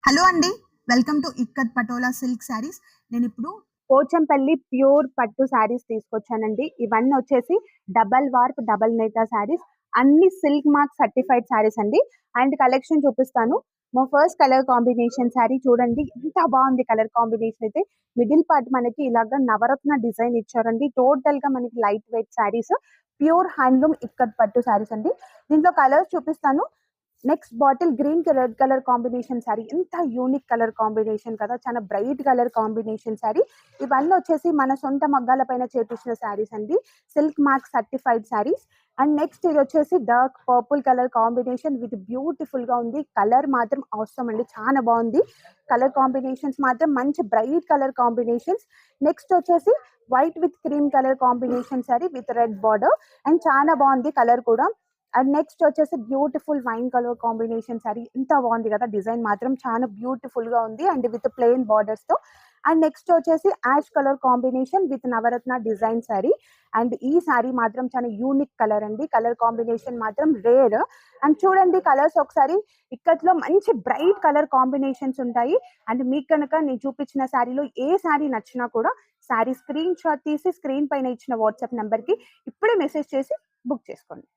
Hello అండి. Welcome to ikat patola silk saris. నేనిప్పుడు Pochampally pure పట్టు శారీస్ తీసుకొచ్చానండి. ఇవన్నీ వచ్చేసి డబల్ వార్ప్, డబల్ నేతా శారీస్. అన్ని సిల్క్ మార్క్ సర్టిఫైడ్ శారీస్ అండి. అండ్ కలెక్షన్ చూపిస్తాను. మా ఫస్ట్ కలర్ కాంబినేషన్ శారీ చూడండి. ఎంత బాగుంది కలర్ కాంబినేషన్ అయితే. మిడిల్ పార్ట్ మనకి ఇలాగా నవరత్న డిజైన్ ఇచ్చారండి. టోటల్ గా మనకి light weight saris. Pure handloom ikat పట్టు శారీస్ అండి. దీంట్లో కలర్స్ చూపిస్తాను. నెక్స్ట్ బాటిల్ గ్రీన్ కి రెడ్ కలర్ కాంబినేషన్ శారీ. ఎంత యూనిక్ కలర్ కాంబినేషన్ కదా, చాలా బ్రైట్ కలర్ కాంబినేషన్ శారీ. ఇవన్నీ వచ్చేసి మన సొంత మగ్గాల పైన చేపించిన శారీస్ అండి. Silk mark certified saris. And next ఇది వచ్చేసి dark purple colour combination with beautiful గా ఉంది. కలర్ మాత్రం అవసరం అండి, చాలా బాగుంది. కలర్ కాంబినేషన్స్ మాత్రం మంచి బ్రైట్ కలర్ కాంబినేషన్స్. నెక్స్ట్ వచ్చేసి white with cream colour combination sari with red border. And చాలా బాగుంది కలర్ కూడా. అండ్ నెక్స్ట్ వచ్చేసి beautiful wine colour combination sari. ఎంత బాగుంది కదా, డిజైన్ మాత్రం చాలా బ్యూటిఫుల్ గా ఉంది అండ్ విత్ ప్లెయిన్ బార్డర్స్ తో. అండ్ నెక్స్ట్ వచ్చేసి ash colour combination with Navaratna design sari. And ఈ సారీ మాత్రం చాలా యూనిక్ కలర్ అండి. కలర్ కాంబినేషన్ మాత్రం రేర్. అండ్ చూడండి కలర్స్ ఒకసారి. ఇక్కట్లో మంచి బ్రైట్ కలర్ కాంబినేషన్స్ ఉంటాయి. అండ్ మీకు కనుక నేను చూపించిన శారీలో ఏ శారీ నచ్చినా కూడా శారీ స్క్రీన్ షాట్ తీసి స్క్రీన్ పైన ఇచ్చిన వాట్సాప్ నెంబర్ కి ఇప్పుడే మెసేజ్ చేసి బుక్ చేసుకోండి.